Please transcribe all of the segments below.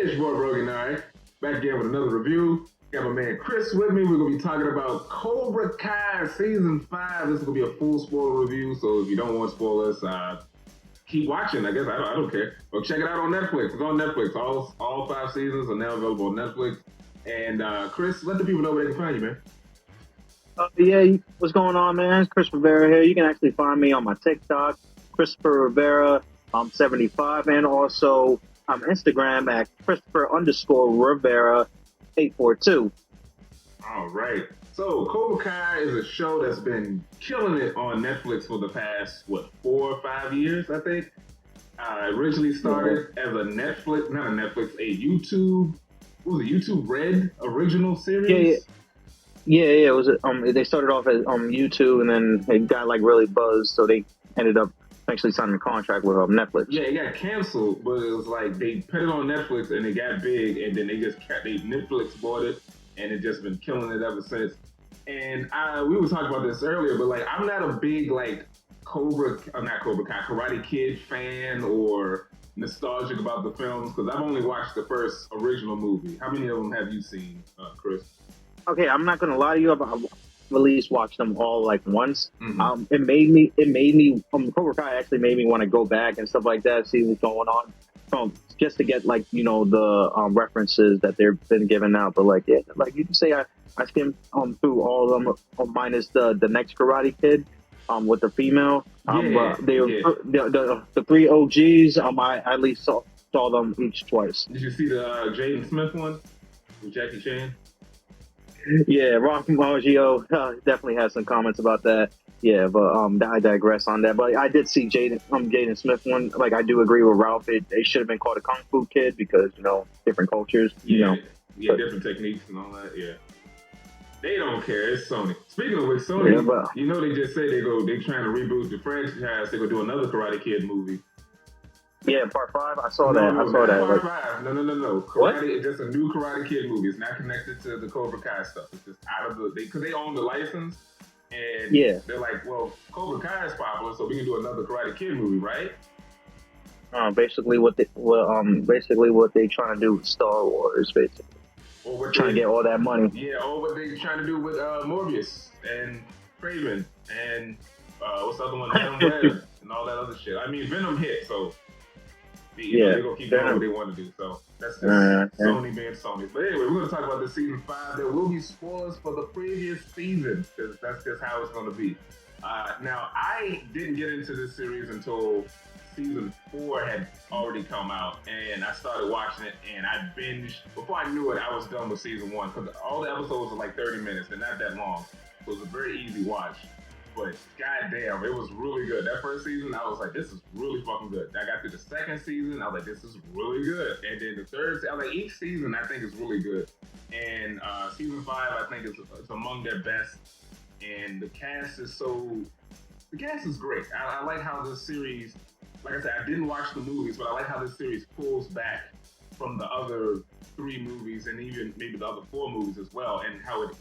It's your boy Brogi Naric, back again with another review. Got my man Chris with me. We're going to be talking about Cobra Kai Season 5. This is going to be a full spoiler review, so if you don't want spoilers, keep watching, I guess. I don't care. But check it out on Netflix. It's on Netflix. All 5 seasons are now available on Netflix. And Chris, let the people know where they can find you, man. Yeah, what's going on, man? It's Chris Rivera here. You can actually find me on my TikTok, Christopher Rivera 75, and also on Instagram at Christopher_Rivera 842. All right. So Cobra Kai is a show that's been killing it on Netflix for the past, 4 or 5 years, I think. Originally started as a YouTube, what was it, YouTube Red original series? Yeah. It was. They started off as YouTube, and then it got like really buzzed, so they ended up actually signing a contract with Netflix. Yeah, it got canceled, but it was like they put it on Netflix and it got big, and then they just Netflix bought it, and it just been killing it ever since. And we were talking about this earlier, but like I'm not a big like Karate Kid fan or nostalgic about the films because I've only watched the first original movie. How many of them have you seen, Chris? Okay, I'm not gonna lie to you. I've at least watched them all like once. Mm-hmm. It made me Cobra Kai actually made me want to go back and stuff like that, see what's going on, just to get like the references that they've been giving out. But like you can say I skimmed through all of them minus the next Karate Kid with the female. The 3 OGs. I at least saw them each twice. Did you see the Jaden Smith one with Jackie Chan? Yeah, Rock Maggio definitely has some comments about that. Yeah, but I digress on that. But I did see Jaden Smith one. Like I do agree with Ralph. They should have been called a Kung Fu Kid because different cultures. Different techniques and all that. Yeah, they don't care. It's Sony. Speaking of which, Sony, they just say they're trying to reboot the franchise. They're gonna do another Karate Kid movie. Yeah, part 5. I saw that. Part 5. No. Karate is just a new Karate Kid movie. It's not connected to the Cobra Kai stuff. It's just out of because they own the license, and they're like, well, Cobra Kai is popular, so we can do another Karate Kid movie, right? Basically what they trying to do with Star Wars, basically. Or trying to get all that money. Yeah, or what they trying to do with Morbius and Craven and what's the other one, Venom and all that other shit. I mean, Venom hit, so. They're going to keep doing what they want to do. So that's just Sony being Sony. But anyway, we're going to talk about the season 5. There will be spoilers for the previous season because that's just how it's going to be. Now, I didn't get into this series until season 4 had already come out. And I started watching it and I binged. Before I knew it, I was done with season 1 because all the episodes are like 30 minutes. They're not that long. So it was a very easy watch. But goddamn, it was really good. That first season, I was like, this is really fucking good. I got through the second season, I was like, this is really good. And then the third, I was like, each season I think is really good. And season 5, I think is among their best. And the cast is great. I like how this series, like I said, I didn't watch the movies, but I like how this series pulls back from the other 3 movies and even maybe the other 4 movies as well, and how it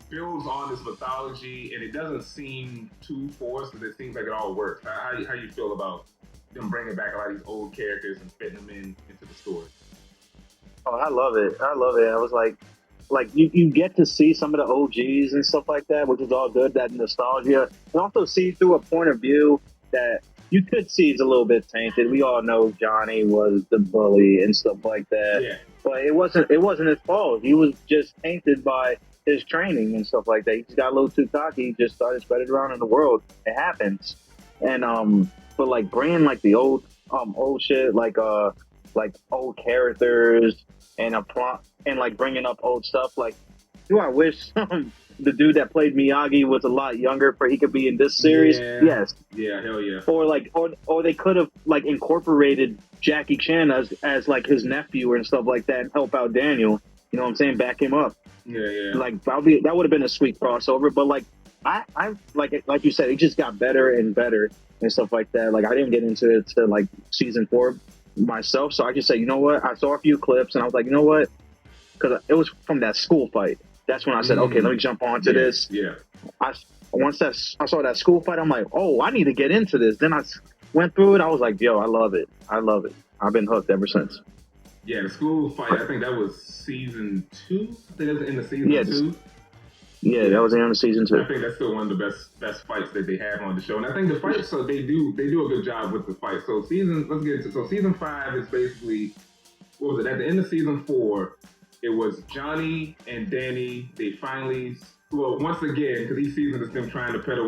builds on this mythology, and it doesn't seem too forced, but it seems like it all works. How you feel about them bringing back a lot of these old characters and fitting them into the story? Oh, I love it. I was like you get to see some of the OGs and stuff like that, which is all good, that nostalgia. And also see through a point of view that you could see is a little bit tainted. We all know Johnny was the bully and stuff like that. Yeah. But it wasn't his fault. He was just tainted by his training and stuff like that. He just got a little too cocky. He just started spreading around in the world. It happens. And but like bringing like the old shit, like old characters and a plot, and like bringing up old stuff. Like, I wish the dude that played Miyagi was a lot younger for he could be in this series. Yeah. Yes. Yeah, hell yeah. Or they could have like incorporated Jackie Chan as like his nephew and stuff like that and help out Daniel. You know what I'm saying? Back him up. Yeah. Like that would have been a sweet crossover. But like I like you said, it just got better and better and stuff like that. Like I didn't get into it to like season 4 myself, so I just said, you know what? I saw a few clips and I was like, you know what? Because it was from that school fight. That's when I said, okay, let me jump onto this. Yeah. I saw that school fight, I'm like, oh, I need to get into this. Then I went through it. I was like, yo, I love it. I've been hooked ever since. Yeah, the school fight. I think that was season 2. I think that was in the season Yeah, 2. Yeah, that was the end of season 2. I think that's still one of the best fights that they have on the show, and I think the fights. So they do a good job with the fight. So season 5 is basically, what was it? At the end of season 4, it was Johnny and Danny. They finally, well, once again, because each season is them trying to put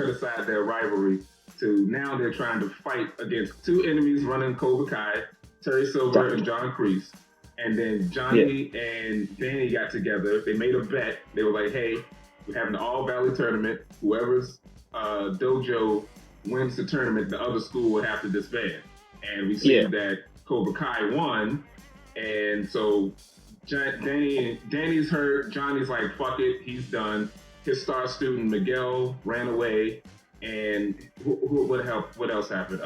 aside their rivalry. To now they're trying to fight against two enemies running Cobra Kai, Terry Silver and John Kreese. And then Johnny and Danny got together. They made a bet. They were like, hey, we're having an all-valley tournament. Whoever's dojo wins the tournament, the other school will have to disband. And we see that Cobra Kai won. And so Danny's hurt. Johnny's like, fuck it, he's done. His star student, Miguel, ran away. And what else happened?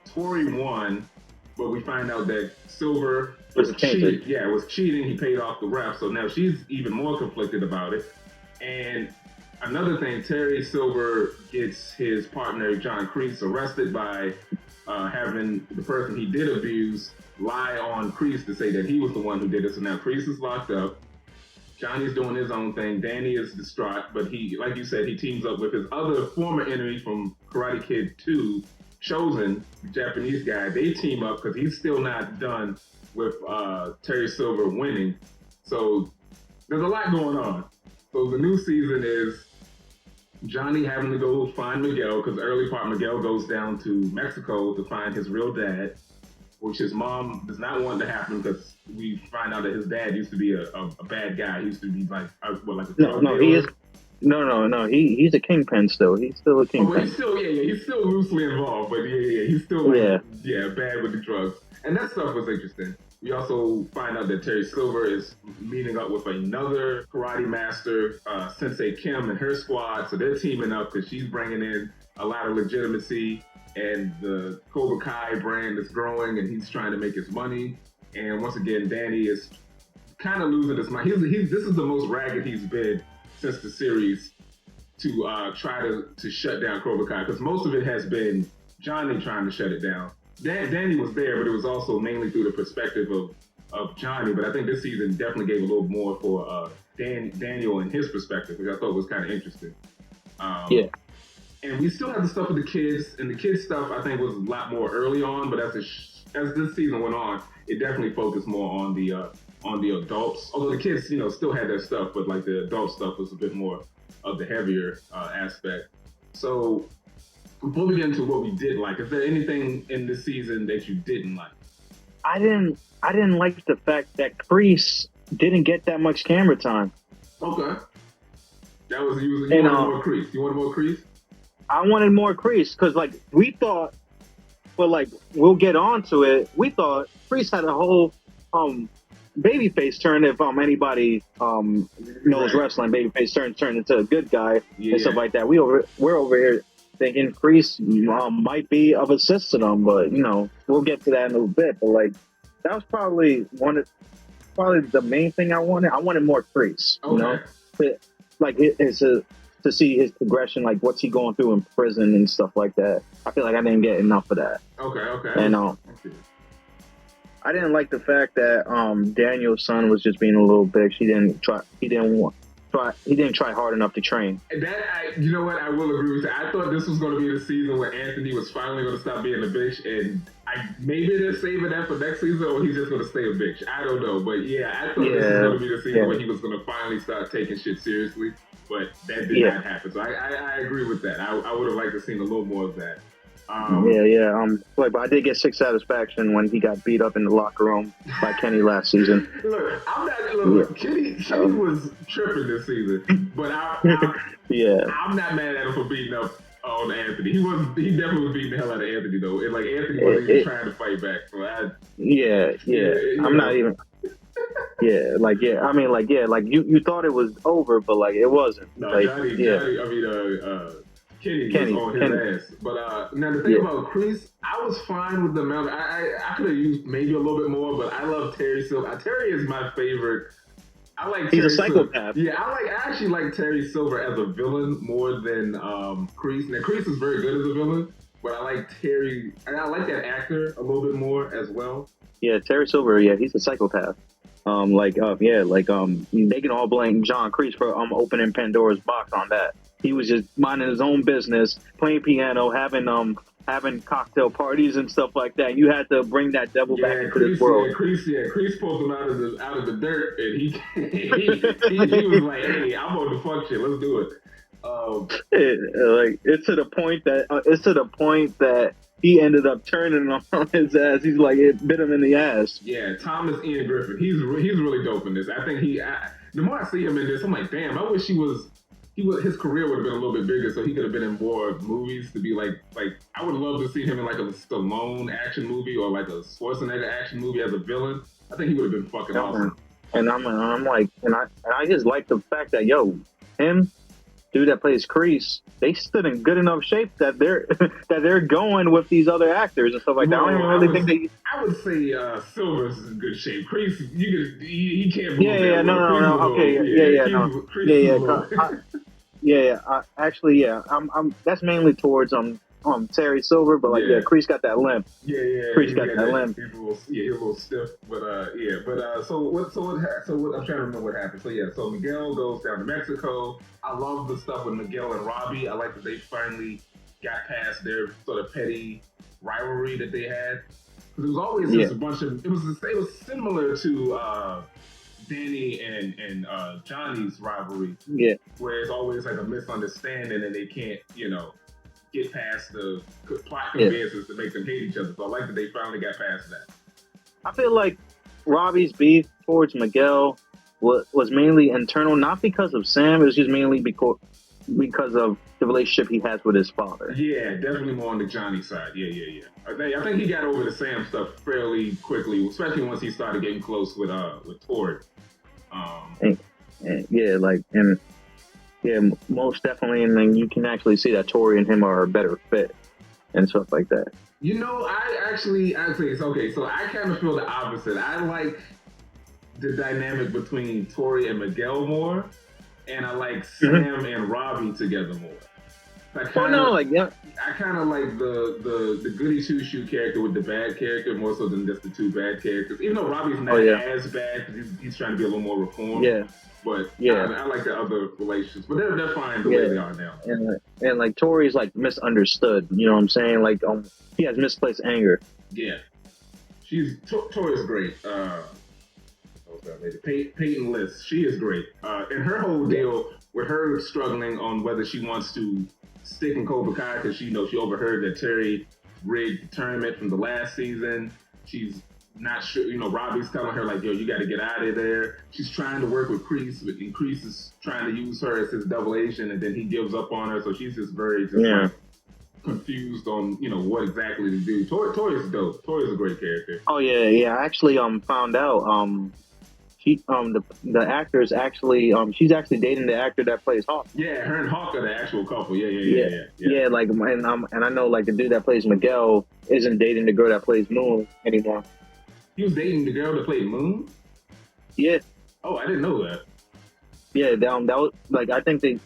Tori won, but we find out that Silver was cheating. Yeah, was cheating. He paid off the ref, so now she's even more conflicted about it. And another thing, Terry Silver gets his partner John Kreese arrested by having the person he did abuse lie on Kreese to say that he was the one who did it. So now Kreese is locked up. Johnny's doing his own thing. Danny is distraught, but he, like you said, he teams up with his other former enemy from Karate Kid 2, Chosen, the Japanese guy. They team up because he's still not done with Terry Silver winning. So there's a lot going on. So the new season is Johnny having to go find Miguel, because the early part, Miguel goes down to Mexico to find his real dad, which his mom does not want to happen because we find out that his dad used to be a bad guy. He used to be like a drug dealer. He is. No. He's a kingpin still. He's still a kingpin. He's still loosely involved, but he's still bad with the drugs. And that stuff was interesting. We also find out that Terry Silver is meeting up with another karate master, Sensei Kim, and her squad. So they're teaming up because she's bringing in a lot of legitimacy, and the Cobra Kai brand is growing, and he's trying to make his money. And once again, Danny is kind of losing his mind. This is the most ragged he's been since the series to try to shut down Cobra Kai, because most of it has been Johnny trying to shut it down. Danny was there, but it was also mainly through the perspective of Johnny. But I think this season definitely gave a little more for Daniel and his perspective, which I thought was kind of interesting. And we still have the stuff with the kids, and the kids stuff I think was a lot more early on. But as this season went on, it definitely focused more on the adults. Although the kids, still had their stuff, but like the adult stuff was a bit more of the heavier aspect. So before we get into what we did like, is there anything in this season that you didn't like? I didn't like the fact that Kreese didn't get that much camera time. Okay. That was you wanted more Kreese. You wanted more Kreese? I wanted more Kreese because, like, we thought, but like we'll get on to it. We thought Kreese had a whole babyface turn. If anybody knows wrestling, babyface turned into a good guy and stuff like that. We're over here thinking Kreese might be of assist to them, but we'll get to that in a little bit. But like that was probably the main thing I wanted. I wanted more Kreese. Like it's to see his progression, like what's he going through in prison and stuff like that. I feel like I didn't get enough of that. Okay. And I didn't like the fact that Daniel's son was just being a little bitch. He didn't try hard enough to train. You know what? I will agree with that. I thought this was going to be the season where Anthony was finally going to stop being a bitch, and maybe they're saving that for next season, or he's just going to stay a bitch. I don't know, but I thought this was going to be the season where he was going to finally start taking shit seriously, but that did not happen. So I agree with that. I would have liked to see a little more of that. But I did get sick satisfaction when he got beat up in the locker room by Kenny last season. Kenny was tripping this season, but I'm not mad at him for beating up on Anthony. He definitely was beating the hell out of Anthony though. And like Anthony wasn't even trying to fight back. So I'm not even. You thought it was over, but like it wasn't. No, Kenny was on his ass. But now the thing about Kreese, I was fine with the amount. I could have used maybe a little bit more, but I love Terry Silver. Terry is my favorite. I like. He's a psychopath. I actually like Terry Silver as a villain more than Kreese. Now Kreese is very good as a villain, but I like Terry, and I like that actor a little bit more as well. Yeah, Terry Silver. Yeah, he's a psychopath. They can all blame John Kreese for opening Pandora's box on that. He was just minding his own business, playing piano, having cocktail parties and stuff like that. You had to bring that devil back into this world. Kreese pulled him out of the dirt, and he was like, "Hey, I'm on the fuck shit. Let's do it." It's to the point that he ended up turning on his ass. He's like, it bit him in the ass. Yeah, Thomas Ian Griffith. He's really dope in this. I think the more I see him in this, I'm like, damn. I wish his career would have been a little bit bigger, so he could have been in more movies. To be like I would love to see him in like a Stallone action movie or like a Schwarzenegger action movie as a villain. I think he would have been fucking awesome. And I just like the fact that him. Dude that plays Kreese, they stood in good enough shape that they're going with these other actors and stuff like that. I don't even really think they. I would say Silver's in good shape. Kreese, he can't move. I'm that's mainly towards Terry Silver, but Kreese got that limp. Kreese got that limp. He's a little stiff, but so what I'm trying to remember what happened. So Miguel goes down to Mexico. I love the stuff with Miguel and Robbie. I like that they finally got past their sort of petty rivalry that they had. Because it was always just a bunch of. It was similar to Danny and Johnny's rivalry. Yeah, where it's always like a misunderstanding and they can't, get past the plot conveyances to make them hate each other. So I like that they finally got past that. I feel like Robbie's beef towards Miguel was mainly internal, not because of Sam. It was just mainly because of the relationship he has with his father. Yeah, definitely more on the Johnny side. Yeah. I think he got over the Sam stuff fairly quickly, especially once he started getting close with Tori. Most definitely, and then you can actually see that Tori and him are a better fit and stuff like that. I actually, okay, so I kind of feel the opposite. I like the dynamic between Tori and Miguel more, and I like Sam and Robbie together more. I kind of like the goody two shoe character with the bad character more so than just the two bad characters. Even though Robbie's not as bad because he's trying to be a little more reformed. Yeah. But I like the other relationships, but they're fine the way they are now. And like Tori's like misunderstood. You know what I'm saying? Like he has misplaced anger. Yeah, Tori's great. What's that lady? Peyton List. She is great. And her whole deal with her struggling on whether she wants to stick in Cobra Kai because she overheard that Terry rigged the tournament from the last season. She's not sure, Robbie's telling her, like, yo, you got to get out of there. She's trying to work with Kreese, and Kreese is trying to use her as his double agent, and then he gives up on her, so she's just very confused on, what exactly to do. Tori's dope. Tori's a great character. Oh, yeah. I actually found out the actor is actually she's actually dating the actor that plays Hawk. Yeah, her and Hawk are the actual couple. Yeah. And I know like the dude that plays Miguel isn't dating the girl that plays Moon anymore. He was dating the girl that played Moon? Yeah. Oh, I didn't know that. Yeah, that was like I think they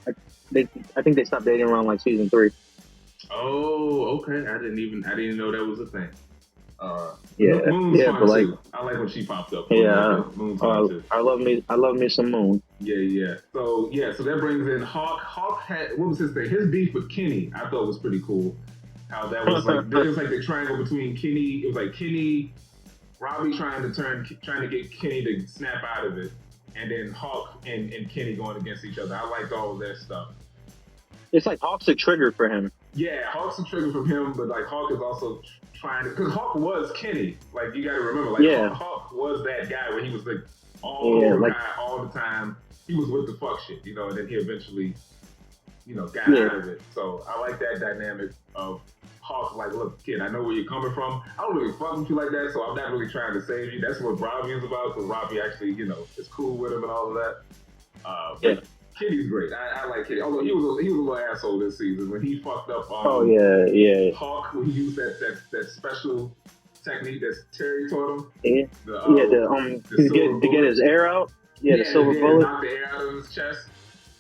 stopped dating around like season 3. Oh, okay. I didn't know that was a thing. Moon's fun but like too. I like when she popped up. Moon's fun too. I love me some Moon. Yeah. So that brings in Hawk. Hawk had, what was his thing? His beef with Kenny, I thought was pretty cool. How that was like there was like the triangle between Kenny. It was like Kenny, Robbie trying to get Kenny to snap out of it, and then Hawk and Kenny going against each other. I liked all of that stuff. It's like Hawk's a trigger for him. Yeah, Hawk's a trigger from him, but like Hawk is also trying to, because Hawk was Kenny. Like you got to remember, like Hawk was that guy where he was like all the time. He was with the fuck shit, and then he eventually, got out of it. So I like that dynamic of Hawk, like, look, kid, I know where you're coming from. I don't really fuck with you like that, so I'm not really trying to save you. That's what Robbie is about, because Robbie actually, is cool with him and all of that. But Kenny's great. I like Kenny. Although he was a little asshole this season when he fucked up Hawk, when he used that special technique that Terry taught him. To get his air out. The silver bullet. Knock the air out of his chest.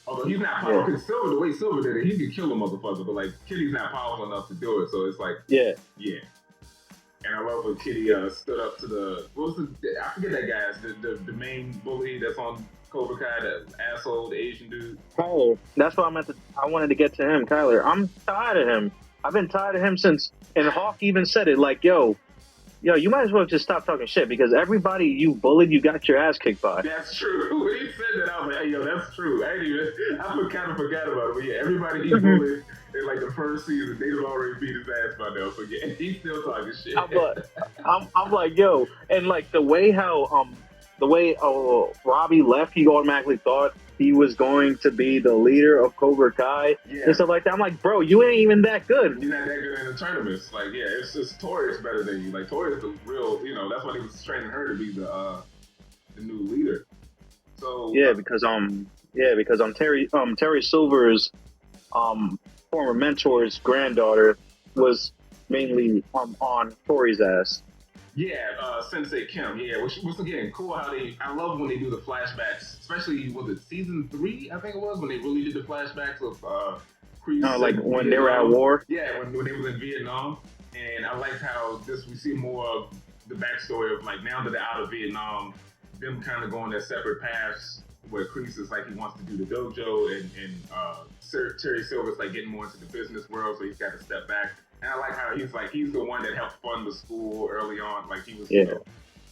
Although he's not powerful, because Silver, the way Silver did it, he could kill a motherfucker, but like Kitty's not powerful enough to do it, so it's like yeah. And I love when Kitty stood up to I forget that guy, the main bully that's on Cobra Kai, that asshole, the Asian dude. Kyler. That's what I wanted to get to him, Kyler. I'm tired of him. I've been tired of him since, and Hawk even said it, like, yo, you might as well just stop talking shit, because everybody you bullied, you got your ass kicked by. That's true. When he said that, I was like, hey, yo, that's true. I kind of forgot about it. But yeah, everybody he bullied in like the first season, they'd have already beat his ass by now. So yeah, he's still talking shit. I'm like, yo, and like the way Robbie left, he automatically thought he was going to be the leader of Cobra Kai and stuff like that. I'm like, bro, you ain't even that good. You're not that good in the tournaments. Like, yeah, it's just Tori's better than you. Like, Tori's the real, that's why he was training her to be the new leader. So because Terry Silver's former mentor's granddaughter was mainly on Tori's ass. Yeah, Sensei Kim. Yeah, which again cool how I love when they do the flashbacks, especially was it season 3? I think it was when they really did the flashbacks of Kreese. Like when they were at war. Yeah, when they was in Vietnam, and I liked how we see more of the backstory of like now that they're out of Vietnam, them kind of going their separate paths. Where Kreese is like he wants to do the dojo, and Terry Silver's like getting more into the business world, so he's got to step back. And I like how he's the one that helped fund the school early on, like he was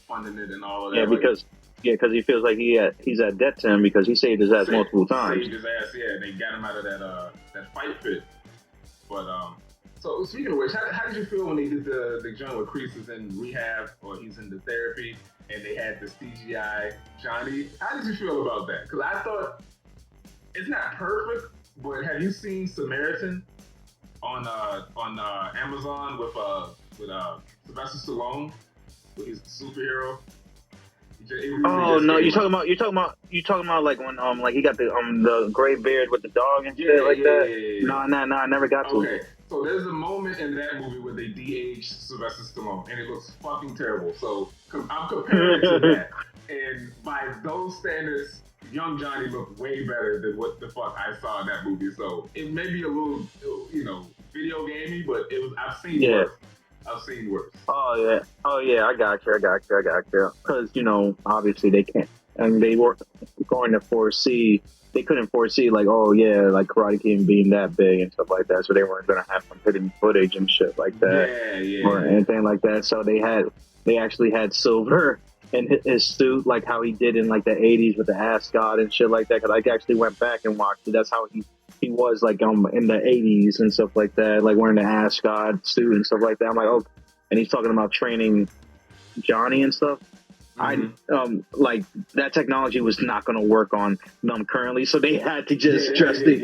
funding it and all of that. Because he feels like he's at debt to him because he saved his ass multiple times. Saved his ass, and they got him out of that fight pit. But so speaking of which, how did you feel when they did the joint where Kreese is in rehab or he's in the therapy and they had the CGI Johnny? How did you feel about that? Because I thought it's not perfect, but have you seen Samaritan on Amazon with Sylvester Stallone, with his superhero? No, you're talking about like when like he got the gray beard with the dog and shit like that. Yeah. No, I never got to. Okay, so there's a moment in that movie where they de-age Sylvester Stallone, and it looks fucking terrible. So I'm comparing it to that, and by those standards, young Johnny looked way better than what the fuck I saw in that movie. So it may be a little, video gamey, but I've seen worse. I've seen worse. Oh yeah, I got you. Because obviously they can't, and they were going to foresee. They couldn't foresee like like Karate Kid being that big and stuff like that. So they weren't gonna have some hidden footage and shit like that, or anything like that. So they actually had Silver in his suit, like how he did in like the 80s with the ascot and shit like that. Because I actually went back and watched it. That's how he was like in the 80s and stuff like that, like wearing the ascot suit and stuff like that. I'm like, and he's talking about training Johnny and stuff. Mm-hmm. Like that technology was not going to work on them currently, so they had to just dress they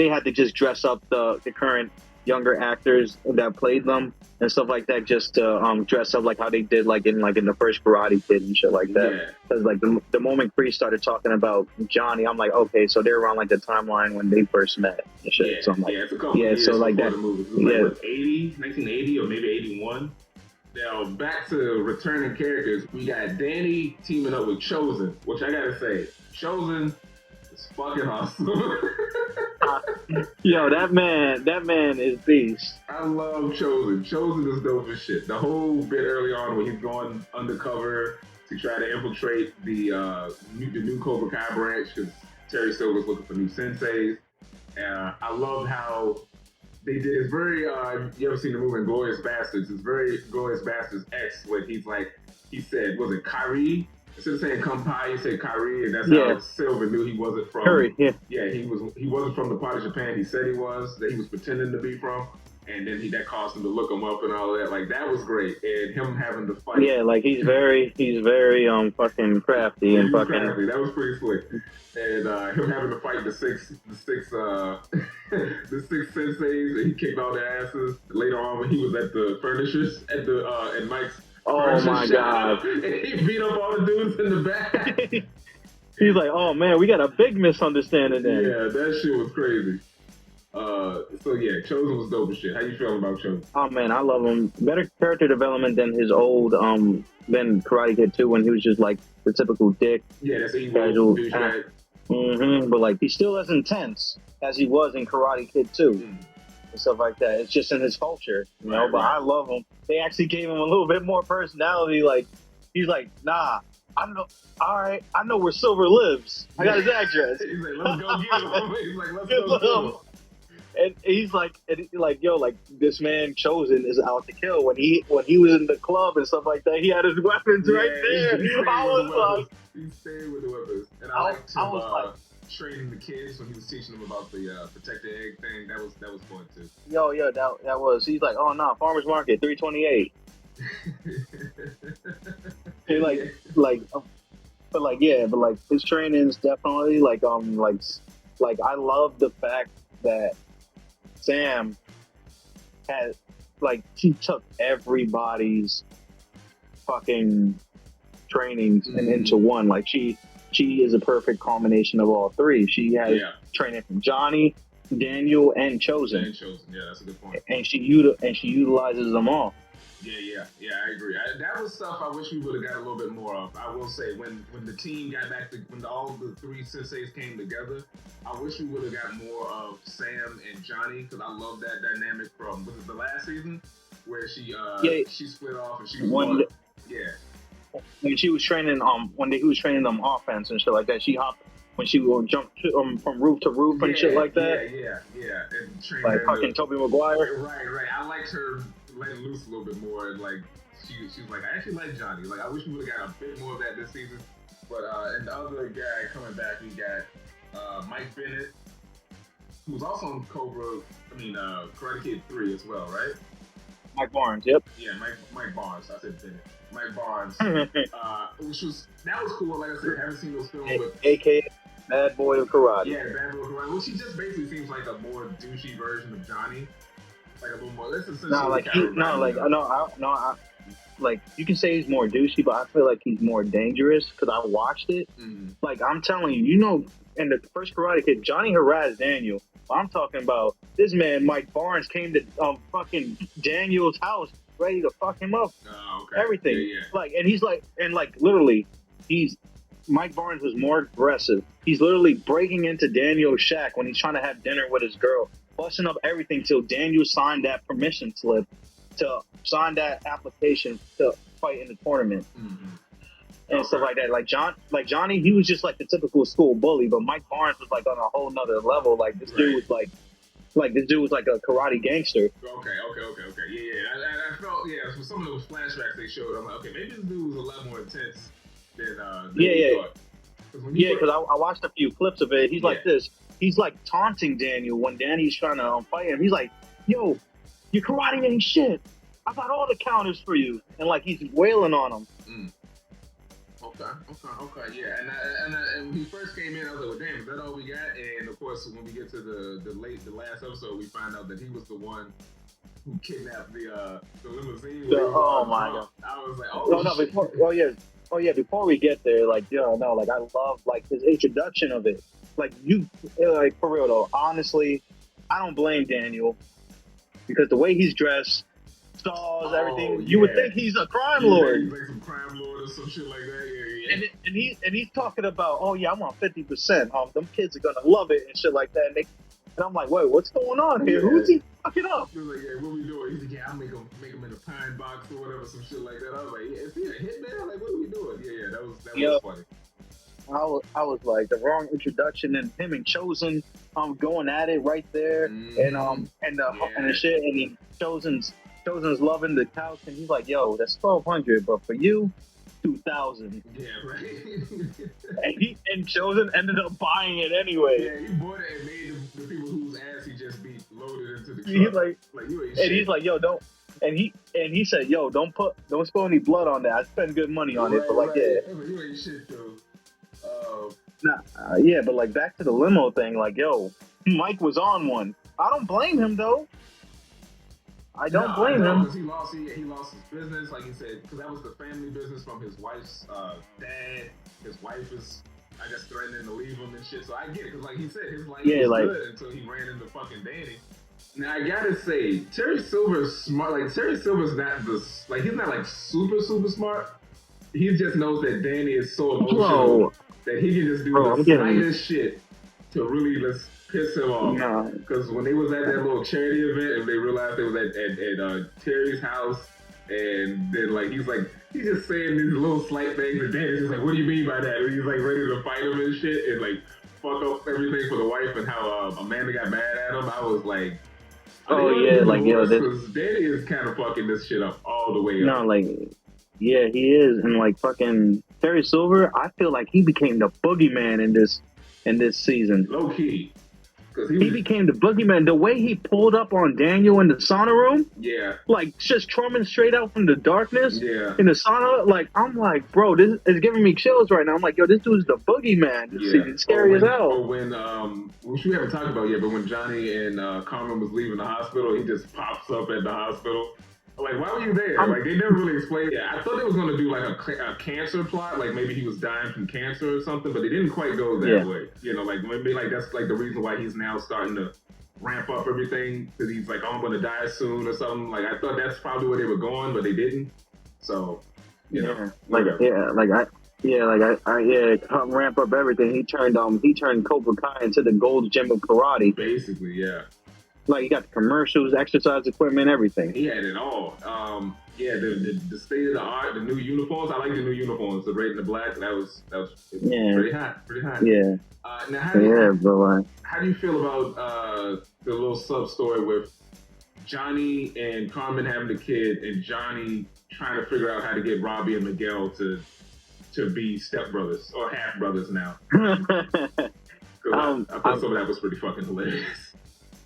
had to just dress up the current younger actors that played them and stuff like that, just to dress up like how they did like in the first Karate Kid and shit like that. Because like the moment Kreese started talking about Johnny, I'm like, okay, so they're around like the timeline when they first met and shit. So I'm like, it's a couple years so like that, the movie. It was like 1980 or maybe 81. Now back to returning characters, we got Danny teaming up with Chosen, which I gotta say, Chosen is fucking awesome. Yo, that man is beast. I love Chosen. Chosen is dope as shit. The whole bit early on when he's going undercover to try to infiltrate the new Cobra Kai branch because Terry Silver's looking for new senseis. I love how they did. It's very. You ever seen the movie Glorious Bastards? It's very Glorious Bastards X, where he said, was it Kyrie? Instead of saying Kampai, he said Kyrie, and that's how Silver knew he wasn't from. Curry, he wasn't from the part of Japan he said he was, that he was pretending to be from, and then that caused him to look him up and all that. Like that was great, and him having to fight. Yeah, like he's very fucking crafty and fucking. Crafty. That was pretty slick, and him having to fight the six senseis, and he kicked all their asses. Later on, when he was at the furnishers at Mike's. Oh my god! He beat up all the dudes in the back. He's like, oh man, we got a big misunderstanding there. Yeah, that shit was crazy. So yeah, Chosen was dope as shit. How you feeling about Chosen? Oh man, I love him. Better character development than his old than Karate Kid 2 when he was just like the typical dick. Yeah, that's evil. But like he's still as intense as he was in Karate Kid 2 and stuff like that. It's just in his culture, you know. But I love him. They actually gave him a little bit more personality. Like he's like, nah, I know. All right, I know where Silver lives. I got his address. He's like, let's go get him. He's like, let's go get him. And he's like, yo, like this man Chosen is out to kill. When he was in the club and stuff like that, he had his weapons right there. He stayed with the weapons, and I liked him training the kids when he was teaching them about the protect the egg thing. That was fun too. Yo, that was. He's like, oh no, farmers market 328. But his training is definitely like I love the fact that Sam had she took everybody's fucking trainings and into one. Like she is a perfect combination of all three. She has training from Johnny, Daniel, and Chosen. Yeah, that's a good point. And she utilizes them all. Yeah, I agree. That was stuff I wish we would have got a little bit more of. I will say, when the team got back to, when all the three senseis came together, I wish we would have got more of Sam and Johnny, because I love that dynamic from, was it the last season? Where she split off and she was when she was training when he was training them offense and shit like that, she hopped when she would jump from roof to roof and shit like that. Yeah. And like fucking Tobey Maguire. Right. I liked her letting loose a little bit more, and like she was like, I actually like Johnny. Like I wish we would have got a bit more of that this season. But and the other guy coming back, we got Mike Bennett, who was also on Karate Kid 3 as well, right? Mike Barnes, yep. Yeah, Mike Barnes. I said Bennett. Mike Barnes. That was cool. Like I said, I haven't seen those films with AKA Bad Boy of Karate. Yeah, Bad Boy of Karate. Well, she just basically seems like a more douchey version of Johnny. Like a little more. Like you can say he's more douchey, but I feel like he's more dangerous because I watched it. Like I'm telling you, in the first Karate Kid, Johnny harassed Daniel. I'm talking about this man, Mike Barnes, came to fucking Daniel's house ready to fuck him up. Everything. Yeah. Literally, Mike Barnes was more aggressive. He's literally breaking into Daniel's shack when he's trying to have dinner with his girl, busting up everything till Daniel signed that permission slip to sign that application to fight in the tournament. And stuff like that. Like Johnny, he was just like the typical school bully, but Mike Barnes was like on a whole nother level. Like this dude was like a karate gangster. Okay. Yeah. I felt for some of those flashbacks they showed, I'm like, okay, maybe this dude was a lot more intense than we thought. Because I watched a few clips of it. He's like this. He's like taunting Daniel when Danny's trying to fight him. He's like, "Yo, your karate ain't shit. I got all the counters for you," and like he's wailing on him. Okay, yeah. And when he first came in, I was like, well, damn, is that all we got? And of course, when we get to the last episode, we find out that he was the one who kidnapped the limousine. Oh my god! I was like, before we get there, I love like his introduction of it. Like for real though, honestly, I don't blame Daniel because the way he's dressed, stars, everything, you would think he's a crime lord. He's like some crime lord or some shit like that. Yeah. And he's talking about, oh yeah, I want 50%. Them kids are gonna love it and shit like that. And I'm like, wait, what's going on here? Who's he fucking up? He was like, yeah, what we doing? He's like, yeah, I'll make him in a pine box or whatever, some shit like that. I was like, yeah, is he a hitman? Like, what are we doing? Yeah, that was funny. I was like the wrong introduction, and him and Chosen going at it right there, and the shit, and then Chosen's loving the couch, and he's like, yo, that's $1,200, but for you, $2,000. Yeah, right. and Chosen ended up buying it anyway. Yeah, he bought it and made the people whose ass he just beat loaded into the truck. He's like you ain't and shit. He's like, yo, don't. And he said, yo, don't spill any blood on that. I spend good money on it, but like, yeah. You ain't shit though. But like back to the limo thing, like, yo, Mike was on one. I don't blame him though. I don't blame him. He lost his business, like he said, because that was the family business from his wife's dad. His wife is, I guess, threatening to leave him and shit. So I get it, because like he said, his life was good until he ran into fucking Danny. Now I gotta say, Terry Silver's smart. Like Terry Silver's not he's not like super smart. He just knows that Danny is so emotional. that he can just do the slightest shit to really just piss him off. Because when they was at that little charity event and they realized they was at Terry's house, and then like he's just saying these little slight things, and Danny's just like, what do you mean by that? And he's like ready to fight him and shit, and like fuck up everything for the wife, and how Amanda got mad at him. I was like, because Danny is kind of fucking this shit up all the way up. No, like, yeah, he is, and like fucking Terry Silver, I feel like he became the boogeyman in this season. Low key. He became the boogeyman. The way he pulled up on Daniel in the sauna room, like just coming straight out from the darkness, in the sauna. Like I'm like, bro, this is giving me chills right now. I'm like, yo, this dude's the boogeyman. It's scary as hell. Or when, which we haven't talked about yet, but when Johnny and Carmen was leaving the hospital, he just pops up at the hospital. Like, why were you there? Like, they never really explained it. I thought they was going to do, like, a cancer plot. Like, maybe he was dying from cancer or something, but they didn't quite go that way. You know, like, maybe, like, that's, like, the reason why he's now starting to ramp up everything, because he's like, oh, I'm going to die soon or something. Like, I thought that's probably where they were going, but they didn't. So, you know. Ramp up everything. He turned Cobra Kai into the Gold's Gym of Karate. Basically, yeah. Like, you got the commercials, exercise equipment, everything. He had it all. The state of the art, the new uniforms. I like the new uniforms. The red and the black. That was pretty hot. Yeah. Now, how do you feel about the little sub story with Johnny and Carmen having the kid, and Johnny trying to figure out how to get Robbie and Miguel to be stepbrothers or half brothers now? I thought some of that was pretty fucking hilarious.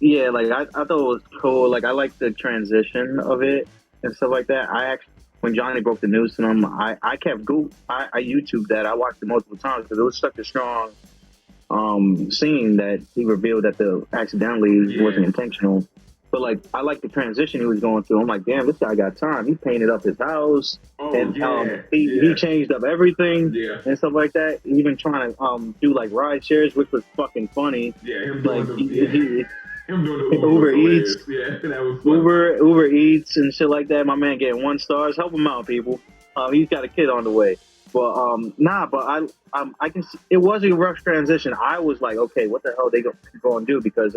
Yeah, like I thought it was cool. Like I liked the transition of it and stuff like that. I actually, when Johnny broke the news to him, I YouTubed that. I watched it multiple times because it was such a strong scene that he revealed that the accidentally wasn't intentional. But like I like the transition he was going through. I'm like, damn, this guy got time. He painted up his house he changed up everything and stuff like that. Even trying to do like ride shares, which was fucking funny. Yeah, him doing Uber Eats. Yeah, that was fun. Uber Eats and shit like that. My man getting 1 stars. Help him out, people. He's got a kid on the way. But I can see, it was a rough transition. I was like, okay, what the hell are they going to do? Because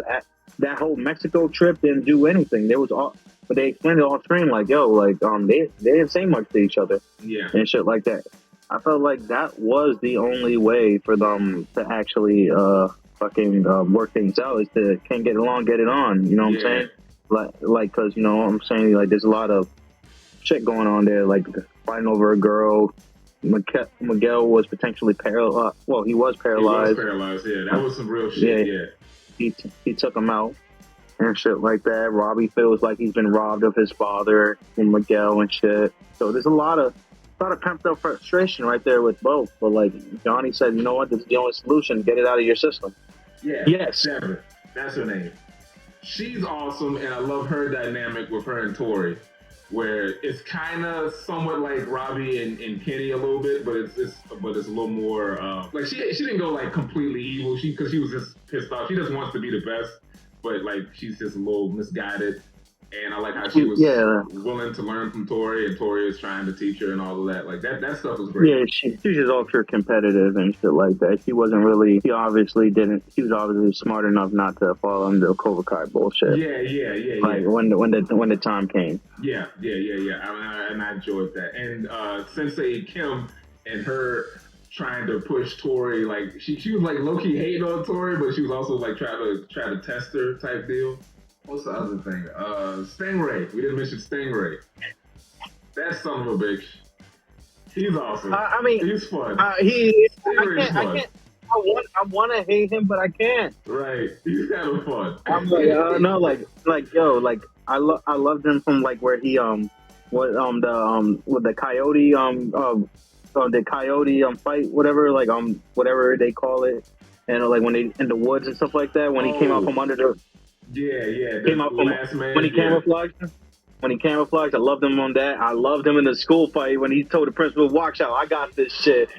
that whole Mexico trip didn't do anything. But they explained it off screen like, yo, like they didn't say much to each other. Yeah. And shit like that. I felt like that was the only way for them to actually work things out, is to can't get along, get it on. You know what I'm saying? Like, cause you know what I'm saying? Like, there's a lot of shit going on there, like fighting over a girl. Miguel was potentially paralyzed. Well, he was paralyzed. Yeah. That was some real shit. Yeah. He took him out and shit like that. Robbie feels like he's been robbed of his father and Miguel and shit. So there's a lot of pumped up frustration right there with both. But like Johnny said, you know what? This is the only solution. Get it out of your system. Yeah. Yes. Deborah. That's her name. She's awesome, and I love her dynamic with her and Tori, where it's kind of somewhat like Robbie and Kenny a little bit, but it's a little more like she didn't go like completely evil. Because she was just pissed off. She just wants to be the best, but like she's just a little misguided. And I like how she was willing to learn from Tori, and Tori is trying to teach her and all of that. Like that stuff was great. Yeah, she was just ultra competitive and shit like that. She was obviously smart enough not to fall under the Cobra Kai bullshit. Yeah. Like when the time came. Yeah. And I enjoyed that. And Sensei Kim and her trying to push Tori, like she was like low key hating on Tori, but she was also like trying to test her type deal. What's the other thing? Stingray. We didn't mention Stingray. That son of a bitch. He's awesome. I mean, he's fun. Stingray's fun. I want to hate him, but I can't. Right. He's kind of fun. I'm like, I loved him from like where he with the coyote the coyote fight, whatever, like whatever they call it, and like when they in the woods and stuff like that, when he came out from under the came out from last man, when he camouflaged. When he camouflaged, I loved him on that. I loved him in the school fight when he told the principal, "Watch out, I got this shit."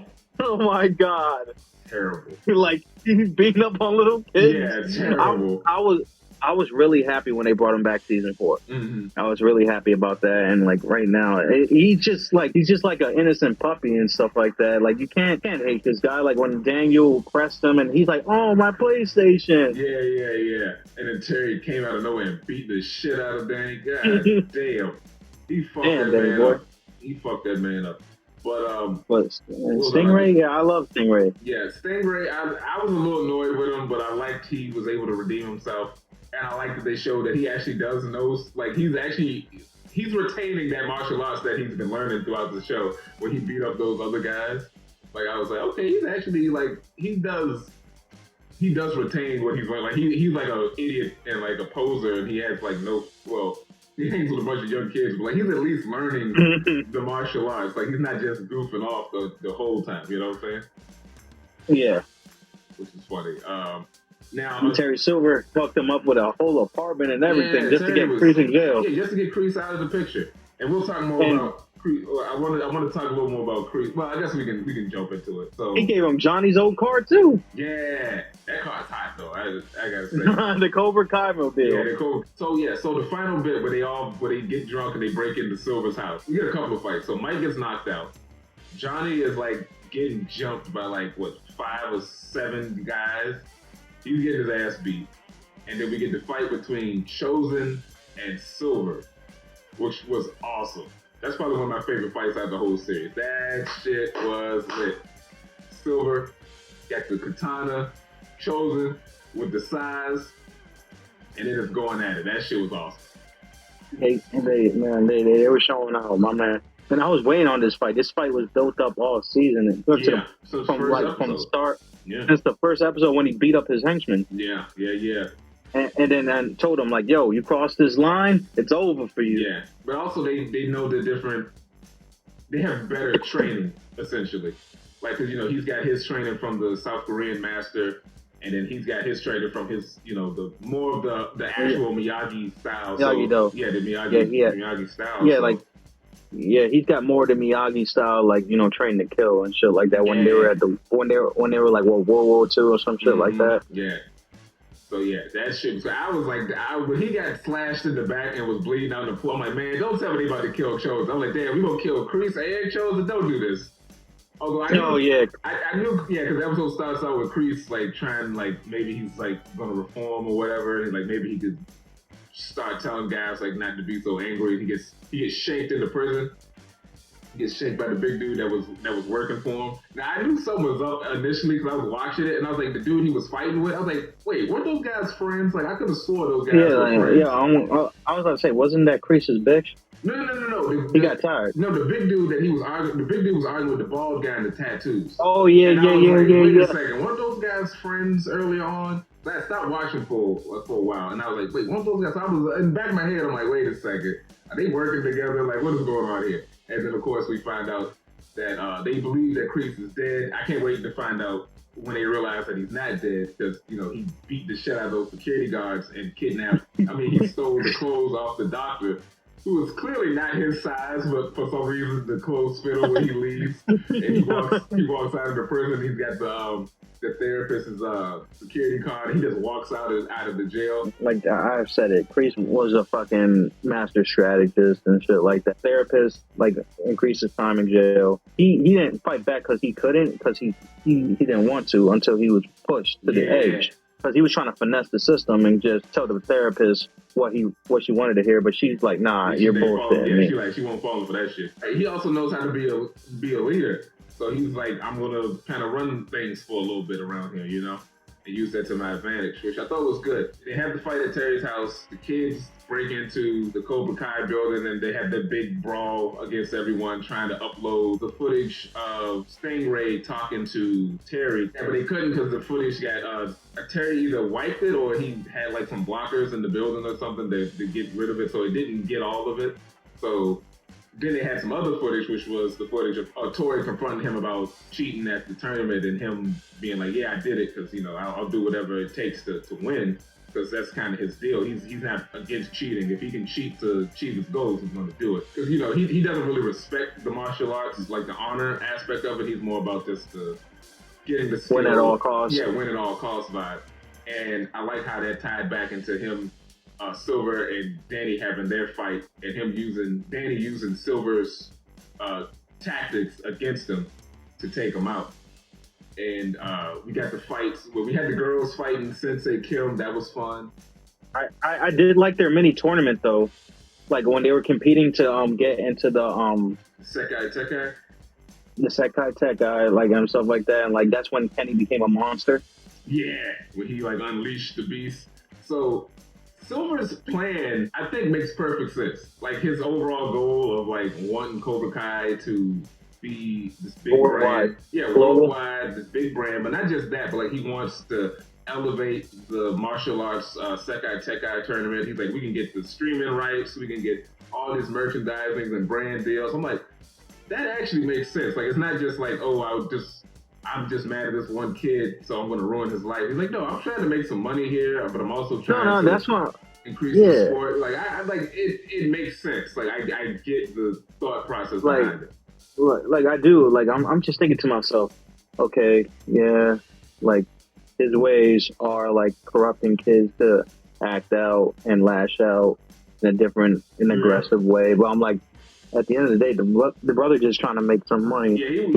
Oh my god, terrible! Like he's beating up on little kids. Yeah, terrible. I I was really happy when they brought him back season 4. Mm-hmm. I was really happy about that, and like right now, he's just like an innocent puppy and stuff like that. Like you can't hate this guy. Like when Daniel pressed him, and he's like, "Oh, my PlayStation." Yeah. And then Terry came out of nowhere and beat the shit out of Danny. God damn, he fucked that man up. He fucked that man up. But Stingray, yeah, I love Stingray. Yeah, Stingray, I was a little annoyed with him, but I liked he was able to redeem himself. And I like that they showed that he actually does know, like he's retaining that martial arts that he's been learning throughout the show when he beat up those other guys. Like I was like, okay, he's actually like, he does retain what he's learning. Like he's like an idiot and like a poser, and he has like he hangs with a bunch of young kids, but like he's at least learning the martial arts. Like he's not just goofing off the whole time. You know what I'm saying? Yeah. Which is funny. Now Terry Silver fucked him up with a whole apartment and everything just to get Kreese in jail. Yeah, just to get Kreese out of the picture. And we'll talk more about Kreese. I want to talk a little more about Kreese. Well, I guess we can jump into it. So he gave him Johnny's old car too. Yeah, that car's hot though. I gotta say the Cobra Kai mobile. Yeah, so the final bit where they get drunk and they break into Silver's house. We get a couple of fights. So Mike gets knocked out. Johnny is like getting jumped by like 5 or 7 guys. He's getting his ass beat. And then we get the fight between Chosen and Silver, which was awesome. That's probably one of my favorite fights out of the whole series. That shit was lit. Silver got the katana, Chosen with the size, and they're just going at it. That shit was awesome. They were showing out, my man. And I was waiting on this fight. This fight was built up all season. From the start. Yeah. Since the first episode when he beat up his henchman. Yeah. And then I told him, like, yo, you cross this line, it's over for you. Yeah. But also they know they have better training, essentially. Like, because, he's got his training from the South Korean master, and then he's got his training from his, the more of the actual Miyagi style. Miyagi-Do. Yeah, the Miyagi style. Yeah, so. Yeah, he's got more of the Miyagi style, like, train to kill and shit like that. When they were when they were like World War II or some shit like that. Yeah. So yeah, that shit. So I was like, when he got slashed in the back and was bleeding out on the floor, I'm like, man, don't tell me they about to kill Chosen. I'm like, damn, we gonna kill Kreese and Chosen. Don't do this. Although I knew, because the episode starts out with Kreese like trying, like maybe he's like gonna reform or whatever, and like maybe he could start telling guys like not to be so angry. He gets shanked into prison. He gets shanked by the big dude that was working for him. Now I knew something was up initially because I was watching it, and I was like, the dude he was fighting with, I was like, wait, weren't those guys friends? Like I could have swore those guys were friends. Yeah, I was about to say, wasn't that Kreese's bitch? No. He got tired. No, the big dude that he was arguing. The big dude was arguing with the bald guy in the tattoos. Oh yeah. Wait a second, weren't those guys friends early on? I stopped watching for a while, and I was like, wait, weren't those guys? So I was in the back of my head. I'm like, wait a second, are they working together? Like, what is going on here? And then of course we find out that they believe that Kreese is dead. I can't wait to find out when they realize that he's not dead, because he beat the shit out of those security guards and kidnapped. He stole the clothes off the doctor, who was clearly not his size, but for some reason the clothes fit him when he leaves. And he walks out of the prison. He's got the therapist's security card. And he just walks out of the jail. Like I've said it, Kreese was a fucking master strategist and shit like that. Therapist, like, increased his time in jail. He didn't fight back because he couldn't, because he didn't want to until he was pushed to the edge. Because he was trying to finesse the system and just tell the therapist what she wanted to hear, but she's like, nah, you're bullshitting me. She won't fall for that shit. He also knows how to be a leader. So he's like, I'm gonna kind of run things for a little bit around here, and use that to my advantage, which I thought was good. They have the fight at Terry's house. The kids break into the Cobra Kai building, and they have the big brawl against everyone, trying to upload the footage of Stingray talking to Terry. Yeah, but they couldn't because the footage got Terry either wiped it or he had like some blockers in the building or something to get rid of it, so it didn't get all of it. So then they had some other footage, which was the footage of Tori confronting him about cheating at the tournament, and him being like, yeah, I did it because, I'll do whatever it takes to win, because that's kind of his deal. He's not against cheating. If he can cheat to achieve his goals, he's going to do it. Because, he doesn't really respect the martial arts. It's like the honor aspect of it. He's more about just getting the skill. Win at all costs. Yeah, win at all costs vibe. And I like how that tied back into him, Silver and Danny having their fight, and Danny using Silver's tactics against him to take him out. And we got the fights where we had the girls fighting Sensei Kim. That was fun. I did like their mini tournament though, like when they were competing to get into the Sekai Tekai. The Sekai Tech guy, like and stuff like that, and like that's when Kenny became a monster. Yeah, when he like unleashed the beast. So Silver's plan, I think, makes perfect sense. Like his overall goal of like wanting Cobra Kai to be this big brand, worldwide, this big brand, but not just that, but like he wants to elevate the martial arts Sekai Tekai tournament. He's like, we can get the streaming rights, we can get all this merchandising and brand deals. I'm like, that actually makes sense. Like, it's not just like, oh, I'm just mad at this one kid, so I'm going to ruin his life. He's like, no, I'm trying to make some money here, but I'm also trying to increase the sport. Like, I like it makes sense. Like, I get the thought process behind it. Like I do. Like, I'm just thinking to myself, okay, yeah, like his ways are like corrupting kids to act out and lash out in an aggressive way. But I'm like, at the end of the day, the brother just trying to make some money. Yeah,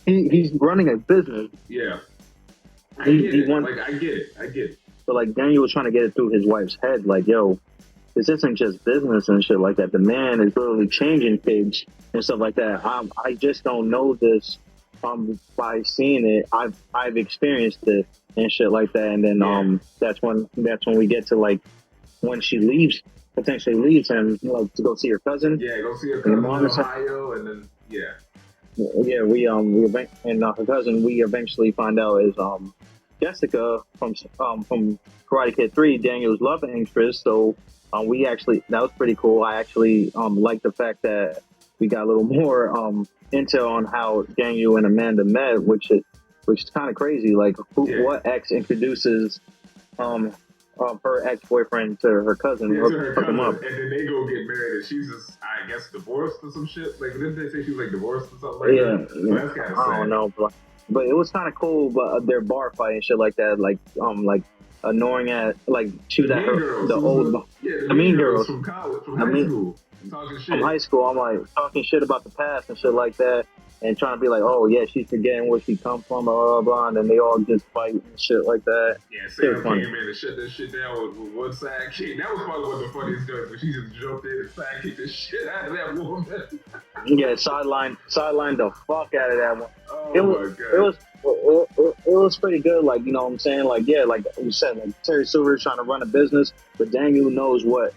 he's running a business. Yeah, I get it. But like Daniel was trying to get it through his wife's head, like, yo, this isn't just business and shit like that. The man is literally changing kids and stuff like that. I just don't know this by seeing it. I've experienced it and shit like that. And then that's when we get to like when she potentially leaves him, like to go see her cousin. Yeah, go see her cousin in Ohio, and then yeah, we and her cousin we eventually find out is Jessica from Karate Kid 3, Daniel's love interest. So that was pretty cool. I actually like the fact that we got a little more intel on how Daniel and Amanda met, which is kind of crazy. Like what ex introduces her ex-boyfriend to her cousin, hook them up, and then they go get married, and she's just, I guess, divorced or some shit. Like, didn't they say she was like divorced or something like that? So that's kind of sad. I don't know, but it was kind of cool. But their bar fight and shit like that, like annoying at like shoot at her, the mean girls from college, from high school, talking shit. From high school, I'm like talking shit about the past and shit like that. And trying to be like, oh yeah, she's forgetting where she come from, blah blah blah, and then they all just fight and shit like that. Yeah, Sam came in and shut that shit down with one sidekick. That was probably one of the funniest jokes, when she just jumped in and sidekicked the shit out of that woman. Yeah, sideline the fuck out of that one. Oh it was pretty good. Like, you know what I'm saying? Like, yeah, like you said, like Terry Silver is trying to run a business, but Daniel knows what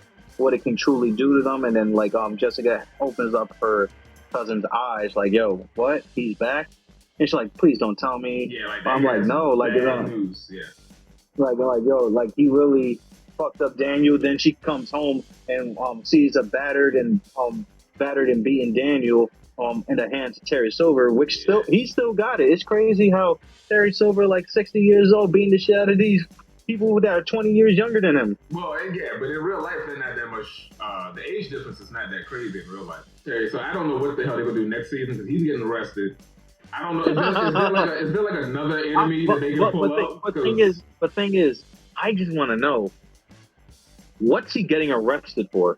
it can truly do to them. And then like Jessica opens up her cousin's eyes, like, yo, what? He's back? And she's like, please don't tell me. Yeah, like I'm like, no, like, news. Yeah. Like, yo, like he really fucked up Daniel. Then she comes home and sees a battered and beaten Daniel in the hands of Terry Silver, which he still got it. It's crazy how Terry Silver, like 60 years old, beating the shit out of these people that are 20 years younger than him. Well, yeah, but in real life, they're not that much. The age difference is not that crazy in real life. Terry, so I don't know what the hell they're gonna do next season because he's getting arrested. I don't know. Is there like another enemy that they can pull up? The thing is, I just want to know, what's he getting arrested for?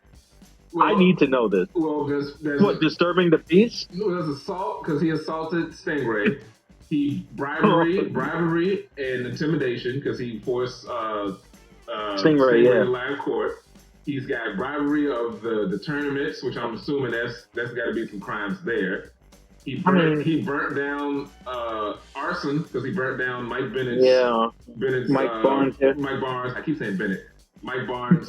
Well, I need to know this. Well, there's disturbing the peace? No, there's assault because he assaulted Stingray. He bribery and intimidation because he forced Stingray to live court. He's got bribery of the tournaments, which I'm assuming that's got to be some crimes there. He burnt down arson because he burnt down Mike Bennett's Barnes. Mike Barnes. I keep saying Bennett. Mike Barnes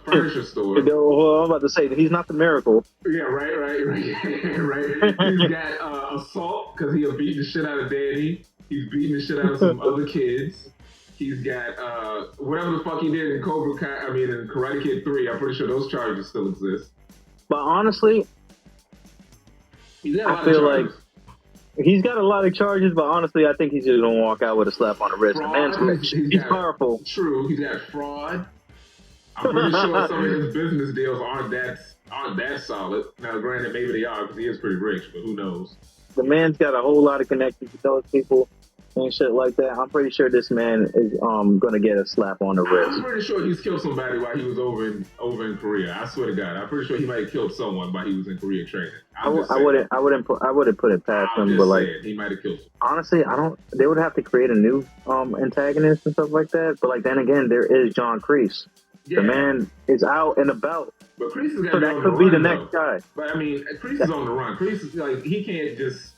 furniture store. Well, I'm about to say that he's not the miracle. Yeah, right. He's got assault because he'll beat the shit out of Danny. He's beating the shit out of some other kids. He's got whatever the fuck he did in Cobra Kai. In Karate Kid 3. I'm pretty sure those charges still exist. But honestly, I feel like he's got a lot of charges, but honestly, I think he's just gonna walk out with a slap on the wrist. The man's rich. He's powerful. True, he's got fraud. I'm pretty sure some of his business deals aren't that solid. Now, granted, maybe they are because he is pretty rich, but who knows? The man's got a whole lot of connections with those people. and shit like that. I'm pretty sure this man is gonna get a slap on the wrist. I'm pretty sure he's killed somebody while he was over in Korea. I swear to God, I'm pretty sure he might have killed someone while he was in Korea training. I wouldn't put it past him, but like he might have killed someone. Honestly, I don't. They would have to create a new antagonist and stuff like that. But like then again, there is John Kreese. Yeah. The man is out and about. But Kreese is so that could be the next guy. But I mean, Kreese is on the run. Kreese is like he can't just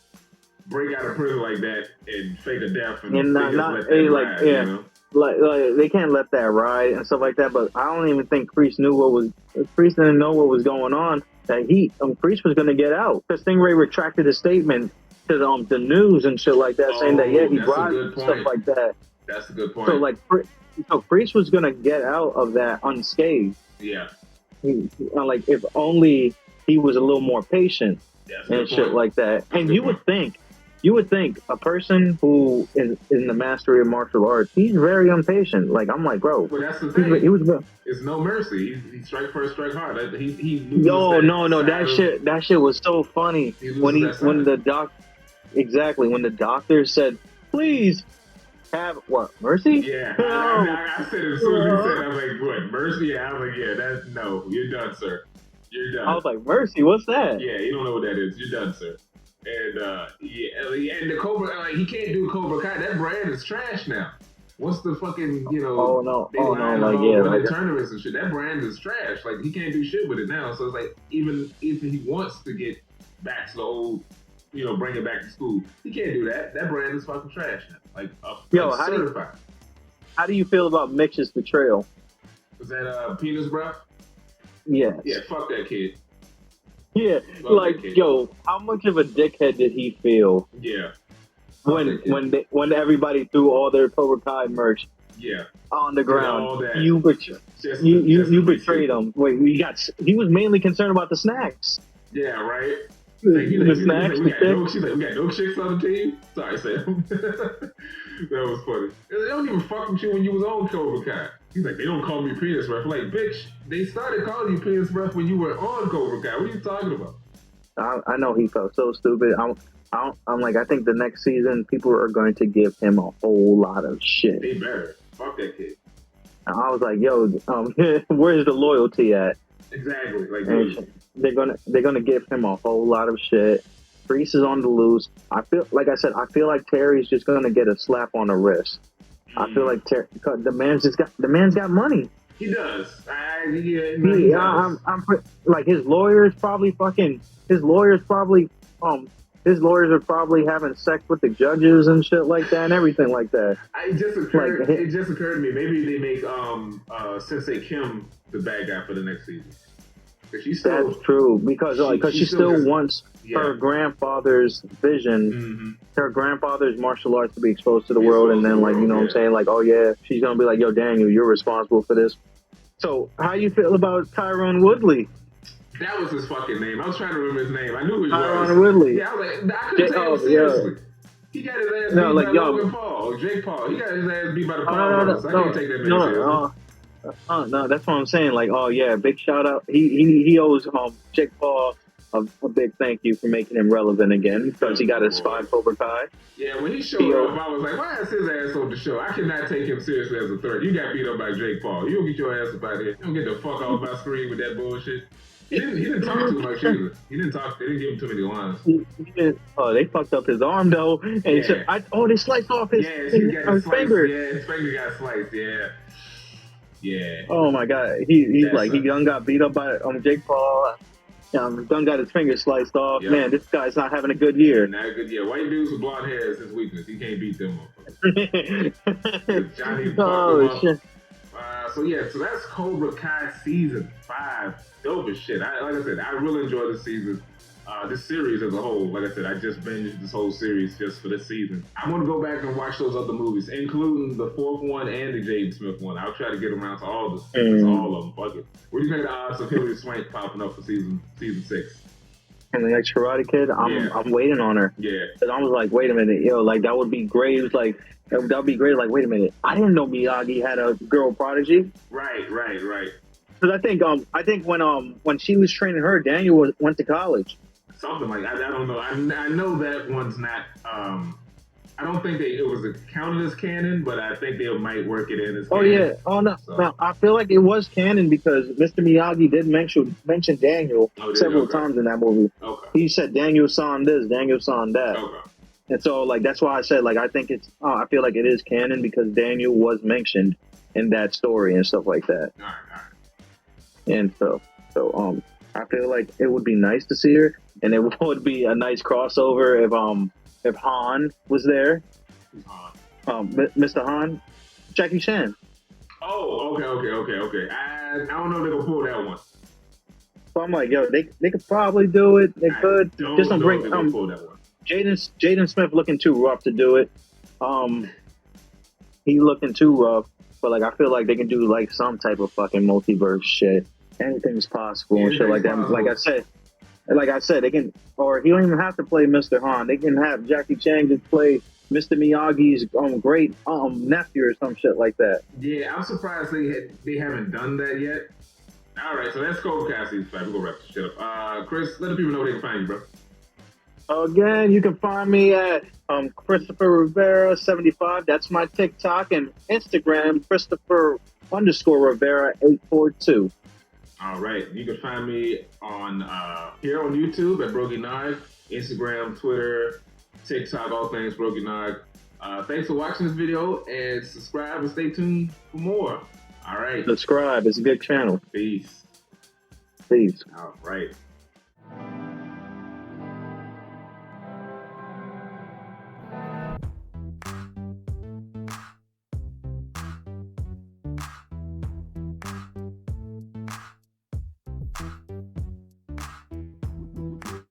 break out of prison like that and fake a death and not let that ride, yeah. You know? Like they can't let that ride and stuff like that. But I don't even think Kreese didn't know what was going on. That Kreese was going to get out. Because Stingray retracted his statement to the news and shit like that, saying that he bribed and stuff like that. That's a good point. So Kreese was going to get out of that unscathed. Yeah. Like if only he was a little more patient and shit like that. And you would think a person who is in the mastery of martial arts, he's very impatient. Like I'm like, bro. But that's the thing. It's no mercy. He strike first, strike hard. No. That shit was so funny when the doctor said, "Please have what mercy?" Yeah, I said it as soon as he said, I was like, "What mercy?" Yeah, I was like, "Yeah, no, you're done, sir. You're done." I was like, "Mercy, what's that?" Yeah, you don't know what that is. You're done, sir. And and the Cobra, he can't do Cobra Kai. That brand is trash now. What's the fucking tournaments and shit? That brand is trash. Like he can't do shit with it now. So it's like even if he wants to get back to the old, bring it back to school, he can't do that. That brand is fucking trash now. Like certified. How do you feel about Mitch's betrayal? Was that penis breath? Yes. Yeah. Fuck that kid. Yeah, yo, how much of a dickhead did he feel? Yeah. When everybody threw all their Cobra Kai merch on the ground, you betrayed him. Wait, he was mainly concerned about the snacks. Yeah, right. The snacks. We got no chicks on the team. Sorry, Sam. That was funny. They don't even fuck with you when you was on Cobra Kai. He's like, they don't call me penis breath. Like, bitch, they started calling you penis breath when you were on Cobra Kai. What are you talking about? I know he felt so stupid. I'm like, I think the next season people are going to give him a whole lot of shit. They better. Fuck that kid. And I was like, yo, where's the loyalty at? Exactly. Like, they're gonna give him a whole lot of shit. Kreese is on the loose. I feel like Terry's just gonna get a slap on the wrist. I feel like the man's got money. He does. Like his lawyers are probably having sex with the judges and shit like that and everything like that. It just occurred to me. Maybe they make Sensei Kim the bad guy for the next season. That's true because she still wants her grandfather's vision, her grandfather's martial arts to be exposed to the world, and then what I'm saying, like, oh yeah, she's gonna be like, yo, Daniel, you're responsible for this. So how you feel about Tyron Woodley? That was his fucking name. I was trying to remember his name. I knew he was. Tyron Woodley. Yeah, I was like, I couldn't take him seriously. He got his ass beat by Logan Paul or Jake Paul. He got his ass beat by the Paul brothers. I can't take that man seriously. No, that's what I'm saying. Like, oh yeah, big shout out. He owes Jake Paul a big thank you for making him relevant again because he got his spot Cobra Kai. Yeah, when he showed up, I was like, why is his ass on the show? I cannot take him seriously as a threat. You got beat up by Jake Paul. You don't get your ass up out here. You don't get the fuck off my screen with that bullshit. He didn't talk too much either. They didn't give him too many lines. They fucked up his arm though. And they sliced off his finger. Yeah, his finger got sliced. Yeah. Yeah. Oh my god. He done got beat up by Jake Paul. Done got his finger sliced off. Yep. Man, this guy's not having a good year. Not a good year. White dudes with blonde hair is his weakness. He can't beat them. Johnny shit. So that's Cobra Kai season 5. Dope as shit. Like I said, I really enjoyed this season. This series as a whole. Like I said, I just binged this whole series just for this season. I'm going to go back and watch those other movies, including the 4th one and the Jaden Smith one. I'll try to get around to all of them. Fuck it. What do you think of the odds of Hilary Swank popping up for season 6? And the next Karate Kid, I'm waiting on her. Yeah. Because I was like, wait a minute, like that would be great. It was like, that would be great. Like, wait a minute, I didn't know Miyagi had a girl prodigy. Right. Because I think when she was training her, Daniel went to college. Something like I don't know. I know that one's not I don't think it was counted as canon, but I think they might work it in as Oh canon. yeah. Oh no. So. No, I feel like it was canon because Mr. Miyagi did mention Daniel several times in that movie. Okay. He said Daniel saw this, Daniel saw that. Okay. And so like that's why I said like I think it's I feel like it is canon because Daniel was mentioned in that story and stuff like that. All right. And so I feel like it would be nice to see her, and it would be a nice crossover if Han was there. Mr. Han, Jackie Chan. Oh, okay. I don't know if they're gonna pull that one. So I'm like, yo, they could probably do it. They could. Just don't bring pull that one. Jaden Smith looking too rough to do it. He looking too rough, but like I feel like they can do like some type of fucking multiverse shit. Anything's possible and shit like that. Like I said, they can, or he don't even have to play Mr. Han. They can have Jackie Chan just play Mr. Miyagi's great nephew or some shit like that. Yeah, I'm surprised they haven't done that yet. All right, so that's Cobra Kai season 5. We're gonna wrap this shit up. Chris, let the people know where they can find you, bro. Again, you can find me at Christopher Rivera 75. That's my TikTok and Instagram, Christopher_Rivera 842. All right, you can find me on here on YouTube at BrogiNaric, Instagram, Twitter, TikTok, all things BrogiNaric. Thanks for watching this video and subscribe and stay tuned for more. All right. Subscribe. It's a good channel. Peace. Peace. All right.